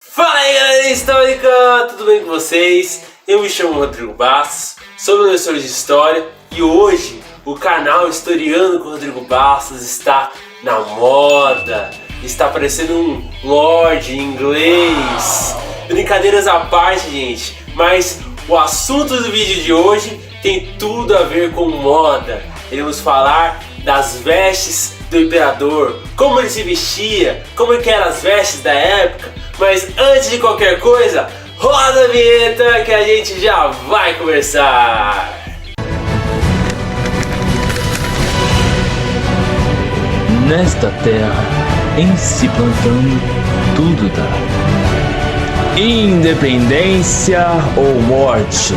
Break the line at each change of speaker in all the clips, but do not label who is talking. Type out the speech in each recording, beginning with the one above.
Fala aí, galera histórica! Tudo bem com vocês? Eu me chamo Rodrigo Bastos, sou professor de História e hoje o canal Historiando com Rodrigo Bastos está na moda. Está parecendo um lord em inglês. Brincadeiras à parte, gente, mas o assunto do vídeo de hoje tem tudo a ver com moda. Iremos falar das vestes do imperador, como ele se vestia, como que eram as vestes da época. Mas antes de qualquer coisa, roda a vinheta que a gente já vai conversar.
Nesta terra, em se plantando, tudo dá. Independência ou morte.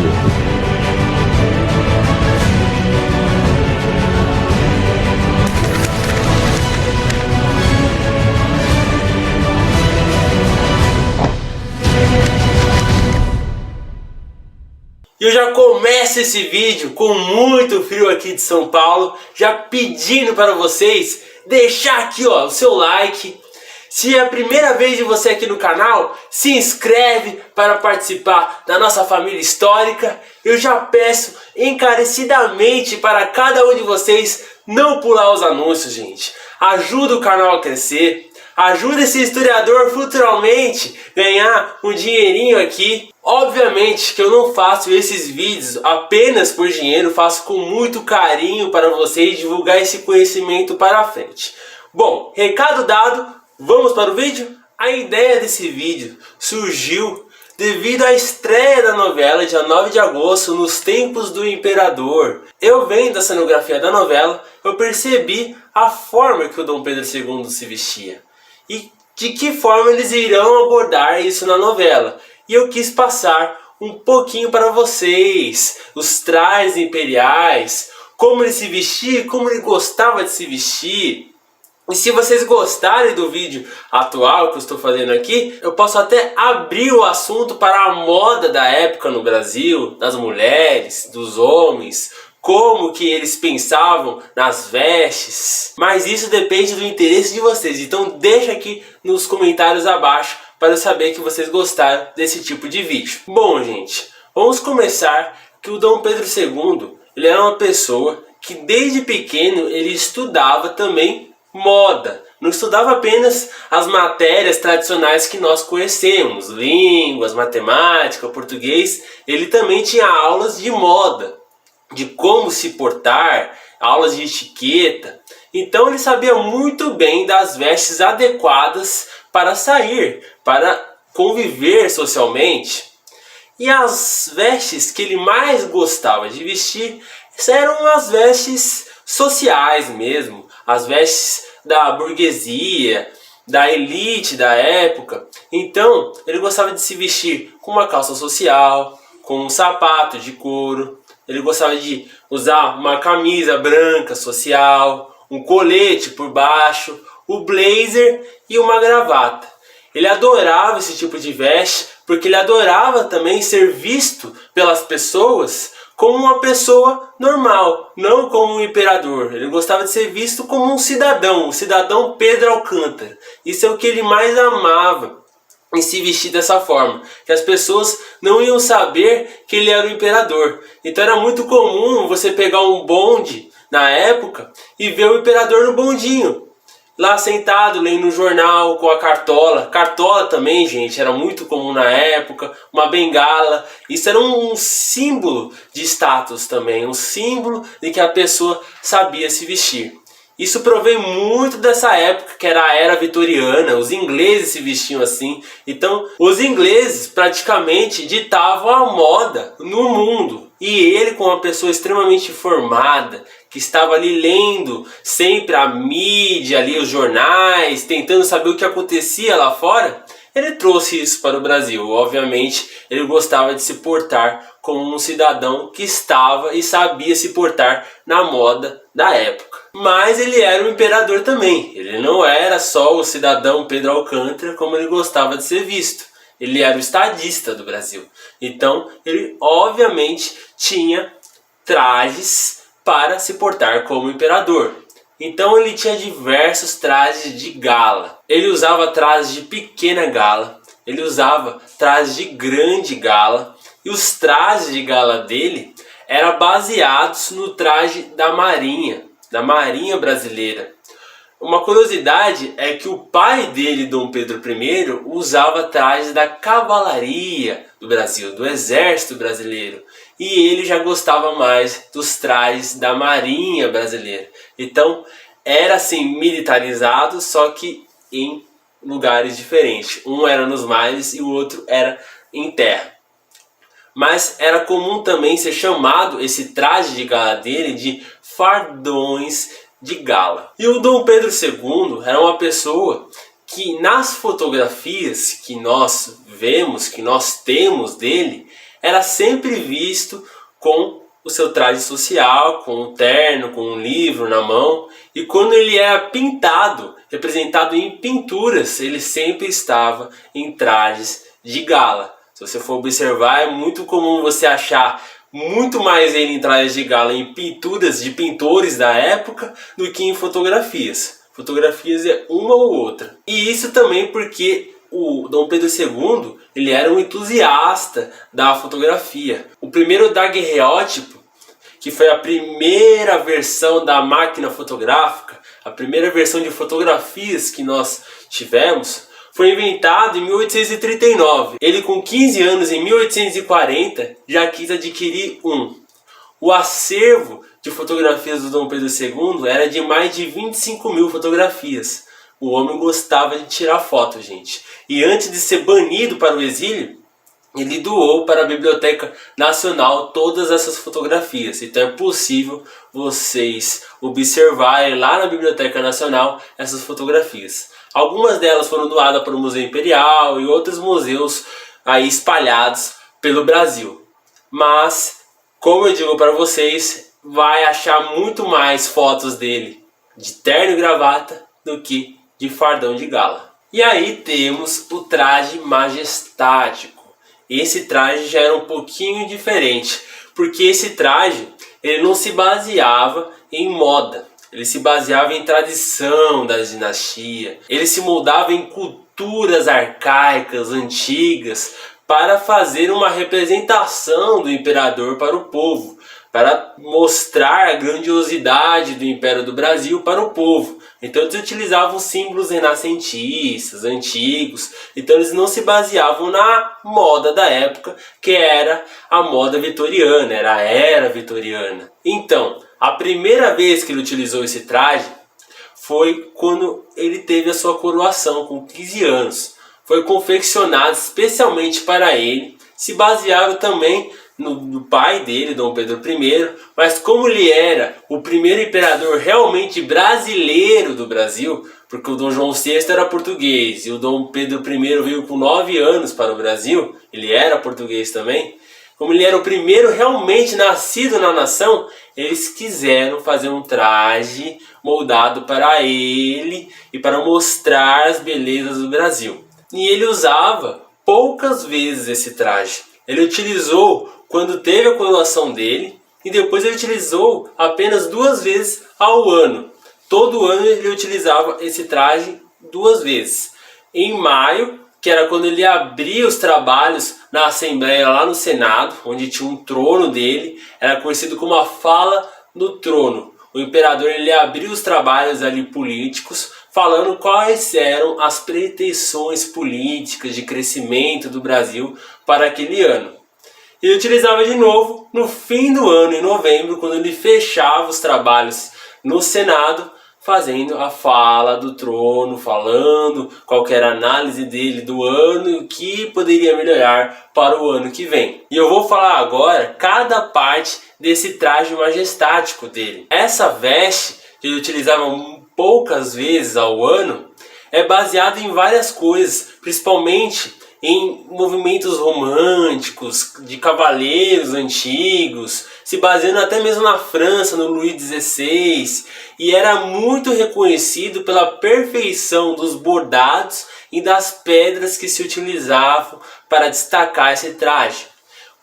E eu já começo esse vídeo com muito frio aqui de São Paulo, já pedindo para vocês deixar aqui o seu like. Se é a primeira vez de você aqui no canal, se inscreve para participar da nossa família histórica. Eu já peço encarecidamente para cada um de vocês não pular os anúncios, gente. Ajuda o canal a crescer. Ajuda esse historiador futuramente ganhar um dinheirinho aqui. Obviamente que eu não faço esses vídeos apenas por dinheiro, faço com muito carinho para vocês divulgar esse conhecimento para a frente. Bom, recado dado, vamos para o vídeo? A ideia desse vídeo surgiu devido à estreia da novela dia 9 de agosto, Nos Tempos do Imperador. Eu vendo a cenografia da novela, eu percebi a forma que o Dom Pedro II se vestia. E de que forma eles irão abordar isso na novela. E eu quis passar um pouquinho para vocês, os trajes imperiais, como ele se vestia, como ele gostava de se vestir. E se vocês gostarem do vídeo atual que eu estou fazendo aqui, eu posso até abrir o assunto para a moda da época no Brasil, das mulheres, dos homens, como que eles pensavam nas vestes. Mas isso depende do interesse de vocês, então deixa aqui nos comentários abaixo para eu saber que vocês gostaram desse tipo de vídeo. Bom, gente, vamos começar que o Dom Pedro II, ele era uma pessoa que desde pequeno ele estudava também moda. Não estudava apenas as matérias tradicionais que nós conhecemos, línguas, matemática, português. Ele também tinha aulas de moda, de como se portar, aulas de etiqueta. Então ele sabia muito bem das vestes adequadas para sair, para conviver socialmente. E as vestes que ele mais gostava de vestir eram as vestes sociais mesmo, as vestes da burguesia, da elite da época. Então ele gostava de se vestir com uma calça social, com um sapato de couro. Ele gostava de usar uma camisa branca social, um colete por baixo, o blazer e uma gravata. Ele adorava esse tipo de veste porque ele adorava também ser visto pelas pessoas como uma pessoa normal, não como um imperador. Ele gostava de ser visto como um cidadão, o cidadão Pedro Alcântara. Isso é o que ele mais amava em se vestir dessa forma, que as pessoas não iam saber que ele era o imperador. Então era muito comum você pegar um bonde na época e ver o imperador no bondinho, lá sentado lendo um jornal com a cartola. Cartola também, gente, era muito comum na época, uma bengala. Isso era um símbolo de status também, um símbolo de que a pessoa sabia se vestir. Isso provém muito dessa época, que era a era vitoriana. Os ingleses se vestiam assim. Então, os ingleses praticamente ditavam a moda no mundo. E ele, como uma pessoa extremamente formada, que estava ali lendo sempre a mídia, ali os jornais, tentando saber o que acontecia lá fora, ele trouxe isso para o Brasil. Obviamente, ele gostava de se portar como um cidadão que estava e sabia se portar na moda da época. Mas ele era um imperador também. Ele não era só o cidadão Pedro Alcântara como ele gostava de ser visto. Ele era o estadista do Brasil. Então, ele obviamente tinha trajes para se portar como imperador. Então ele tinha diversos trajes de gala. Ele usava trajes de pequena gala. Ele usava trajes de grande gala e os trajes de gala dele eram baseados no traje da Marinha brasileira. Uma curiosidade é que o pai dele, Dom Pedro I, usava trajes da cavalaria do Brasil, do exército brasileiro. E ele já gostava mais dos trajes da Marinha brasileira. Então, era assim, militarizado, só que em lugares diferentes. Um era nos mares e o outro era em terra. Mas era comum também ser chamado esse traje de gala dele de fardões de gala. E o Dom Pedro II era uma pessoa que nas fotografias que nós vemos, que nós temos dele, era sempre visto com o seu traje social, com um terno, com um livro na mão. E quando ele era pintado, representado em pinturas, ele sempre estava em trajes de gala. Se você for observar, é muito comum você achar muito mais ele em trajes de gala em pinturas de pintores da época do que em fotografias. Fotografias é uma ou outra. E isso também porque o Dom Pedro II ele era um entusiasta da fotografia. O primeiro daguerreótipo, que foi a primeira versão da máquina fotográfica, a primeira versão de fotografias que nós tivemos, foi inventado em 1839. Ele, com 15 anos, em 1840, já quis adquirir um. O acervo de fotografias do Dom Pedro II era de mais de 25 mil fotografias. O homem gostava de tirar foto, gente. E antes de ser banido para o exílio, ele doou para a Biblioteca Nacional todas essas fotografias. Então é possível vocês observarem lá na Biblioteca Nacional essas fotografias. Algumas delas foram doadas para o Museu Imperial e outros museus aí espalhados pelo Brasil. Mas, como eu digo para vocês, vai achar muito mais fotos dele de terno e gravata do que de fardão de gala. E aí temos o traje majestático. Esse traje já era um pouquinho diferente, porque esse traje ele não se baseava em moda. Ele se baseava em tradição da dinastia. Ele se moldava em culturas arcaicas, antigas, para fazer uma representação do imperador para o povo, para mostrar a grandiosidade do Império do Brasil para o povo. Então eles utilizavam símbolos renascentistas, antigos. Então eles não se baseavam na moda da época, que era a moda vitoriana, era a era vitoriana. Então, a primeira vez que ele utilizou esse traje foi quando ele teve a sua coroação com 15 anos. Foi confeccionado especialmente para ele, se baseava também no pai dele, Dom Pedro I, mas como ele era o primeiro imperador realmente brasileiro do Brasil, porque o Dom João VI era português e o Dom Pedro I veio com 9 anos para o Brasil, ele era português também. Como ele era o primeiro realmente nascido na nação, eles quiseram fazer um traje moldado para ele e para mostrar as belezas do Brasil. E ele usava poucas vezes esse traje. Ele utilizou quando teve a coroação dele e depois ele utilizou apenas 2 vezes ao ano. Todo ano ele utilizava esse traje 2 vezes. Em maio, que era quando ele abria os trabalhos na Assembleia lá no Senado, onde tinha um trono dele, era conhecido como a fala do trono. O imperador ele abria os trabalhos ali políticos, falando quais eram as pretensões políticas de crescimento do Brasil para aquele ano. Ele utilizava de novo no fim do ano, em novembro, quando ele fechava os trabalhos no Senado, fazendo a fala do trono, falando qual era a análise dele do ano e o que poderia melhorar para o ano que vem. E eu vou falar agora cada parte desse traje majestático dele. Essa veste que ele utilizava poucas vezes ao ano é baseada em várias coisas, principalmente em movimentos românticos, de cavaleiros antigos, se baseando até mesmo na França, no Luís XVI, e era muito reconhecido pela perfeição dos bordados e das pedras que se utilizavam para destacar esse traje.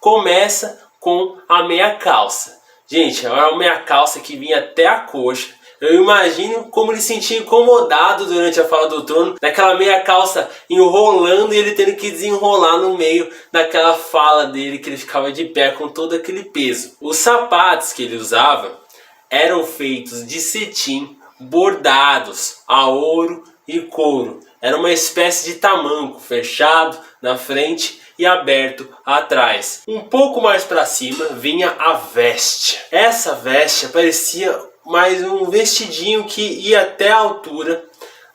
Começa com a meia calça. Gente, era uma meia calça que vinha até a coxa, Eu imagino como ele se sentia incomodado durante a fala do trono, daquela meia calça enrolando e ele tendo que desenrolar no meio daquela fala dele, que ele ficava de pé com todo aquele peso. Os sapatos que ele usava eram feitos de cetim bordados a ouro e couro. Era uma espécie de tamanco fechado na frente e aberto atrás. Um pouco mais para cima vinha a veste. Essa veste parecia mais um vestidinho que ia até a altura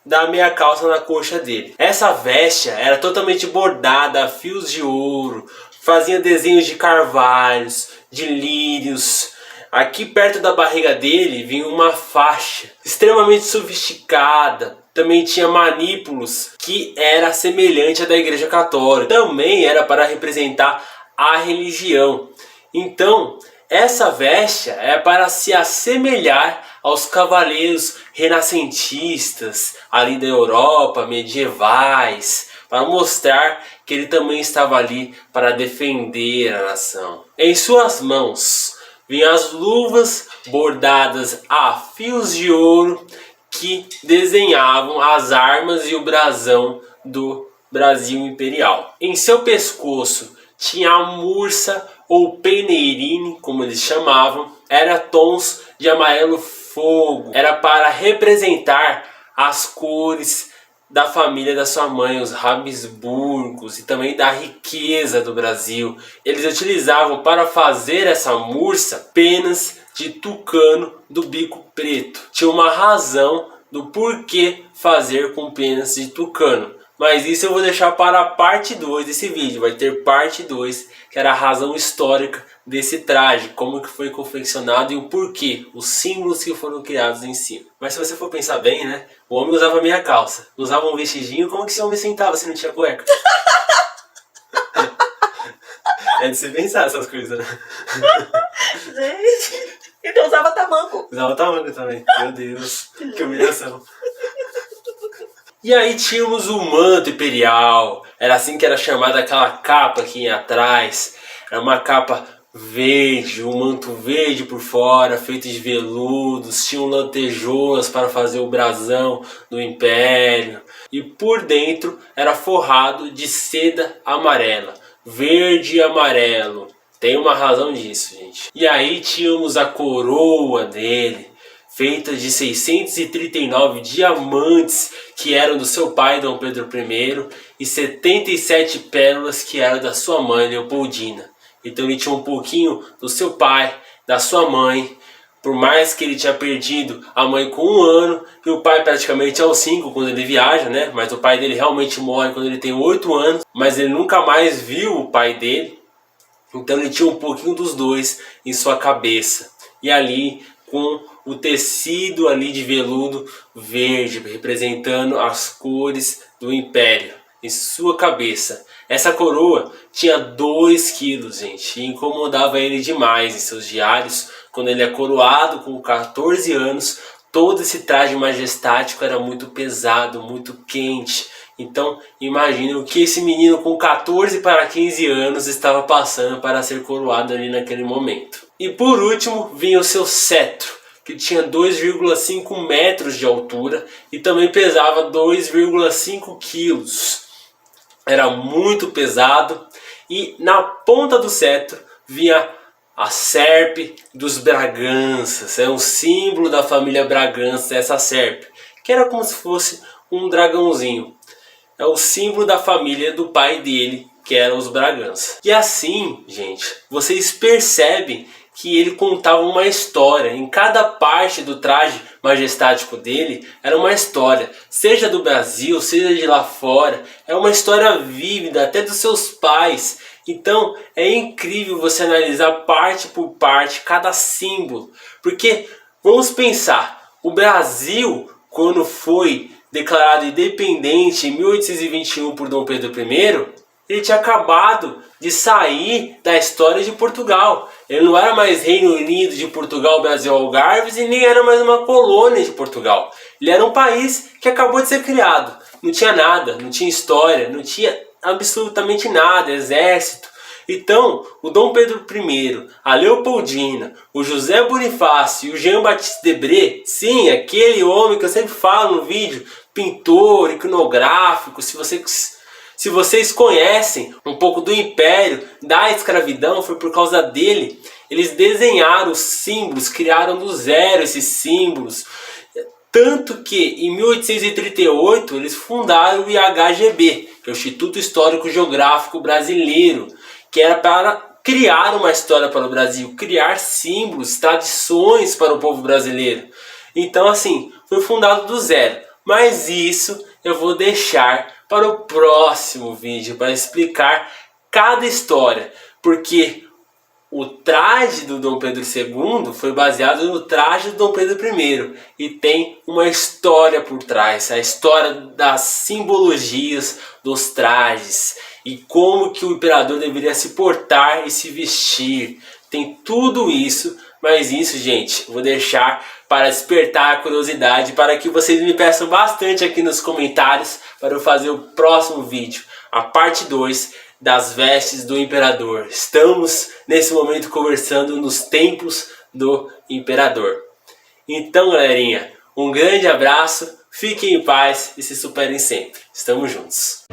da meia calça na coxa dele. Essa veste era totalmente bordada a fios de ouro, fazia desenhos de carvalhos, de lírios. Aqui perto da barriga dele vinha uma faixa extremamente sofisticada. Também tinha manípulos que era semelhante à da Igreja Católica. Também era para representar a religião. Então, essa veste é para se assemelhar aos cavaleiros renascentistas ali da Europa, medievais, para mostrar que ele também estava ali para defender a nação. Em suas mãos vinham as luvas bordadas a fios de ouro que desenhavam as armas e o brasão do Brasil Imperial. Em seu pescoço tinha a mursa ou peneirinho, como eles chamavam, era tons de amarelo fogo, era para representar as cores da família da sua mãe, os Habsburgos, e também da riqueza do Brasil. Eles utilizavam para fazer essa mursa penas de tucano do bico preto. Tinha uma razão do porquê fazer com penas de tucano, mas isso eu vou deixar para a parte 2 desse vídeo. Vai ter parte 2, que era a razão histórica desse traje, como que foi confeccionado e o porquê, os símbolos que foram criados em cima. Mas se você for pensar bem, né, o homem usava meia calça, usava um vestidinho, como que esse homem sentava se não tinha cueca? É de se pensar essas coisas, né?
Gente, então usava tamanco.
Usava tamanco também, meu Deus, que humilhação. E aí tínhamos o manto imperial, era assim que era chamada aquela capa que ia atrás, era uma capa verde, um manto verde por fora, feito de veludos, tinham lantejoulas para fazer o brasão do império, e por dentro era forrado de seda amarela, verde e amarelo. Tem uma razão disso, gente. E aí tínhamos a coroa dele, feita de 639 diamantes que eram do seu pai, Dom Pedro I, e 77 pérolas que eram da sua mãe, Leopoldina. Então ele tinha um pouquinho do seu pai, da sua mãe, por mais que ele tinha perdido a mãe com 1 ano, e o pai praticamente aos 5 quando ele viaja, né? Mas o pai dele realmente morre quando ele tem 8 anos, mas ele nunca mais viu o pai dele. Então ele tinha um pouquinho dos dois em sua cabeça. E ali com o tecido ali de veludo verde, representando as cores do Império em sua cabeça. Essa coroa tinha 2 quilos, gente, e incomodava ele demais em seus diários. Quando ele é coroado com 14 anos, todo esse traje majestático era muito pesado, muito quente. Então imagine o que esse menino com 14 para 15 anos estava passando para ser coroado ali naquele momento. E por último vinha o seu cetro, que tinha 2,5 metros de altura e também pesava 2,5 quilos. Era muito pesado, e na ponta do cetro vinha a serpe dos Braganças. É um símbolo da família Bragança, essa serpe, que era como se fosse um dragãozinho. É o símbolo da família do pai dele, que eram os Bragança. E assim, gente, vocês percebem que ele contava uma história. Em cada parte do traje majestático dele era uma história, seja do Brasil, seja de lá fora. É uma história vívida, até dos seus pais. Então é incrível você analisar parte por parte cada símbolo, porque vamos pensar, o Brasil, quando foi declarado independente em 1821 por Dom Pedro I, ele tinha acabado de sair da história de Portugal. Ele não era mais Reino Unido de Portugal, Brasil, Algarves, e nem era mais uma colônia de Portugal. Ele era um país que acabou de ser criado. Não tinha nada, não tinha história, não tinha absolutamente nada, exército. Então, o Dom Pedro I, a Leopoldina, o José Bonifácio e o Jean Baptiste Debré, sim, aquele homem que eu sempre falo no vídeo, pintor, iconográfico, se vocês conhecem um pouco do império, da escravidão, foi por causa dele. Eles desenharam os símbolos, criaram do zero esses símbolos. Tanto que em 1838 eles fundaram o IHGB, que é o Instituto Histórico Geográfico Brasileiro, que era para criar uma história para o Brasil, criar símbolos, tradições para o povo brasileiro. Então assim, foi fundado do zero. Mas isso eu vou deixar para o próximo vídeo, para explicar cada história. Porque o traje do Dom Pedro II foi baseado no traje do Dom Pedro I. E tem uma história por trás, a história das simbologias dos trajes. E como que o imperador deveria se portar e se vestir. Tem tudo isso, mas isso, gente, vou deixar para despertar a curiosidade, para que vocês me peçam bastante aqui nos comentários para eu fazer o próximo vídeo, a parte 2 das vestes do imperador. Estamos nesse momento conversando nos tempos do imperador. Então, galerinha, um grande abraço, fiquem em paz e se superem sempre. Estamos juntos.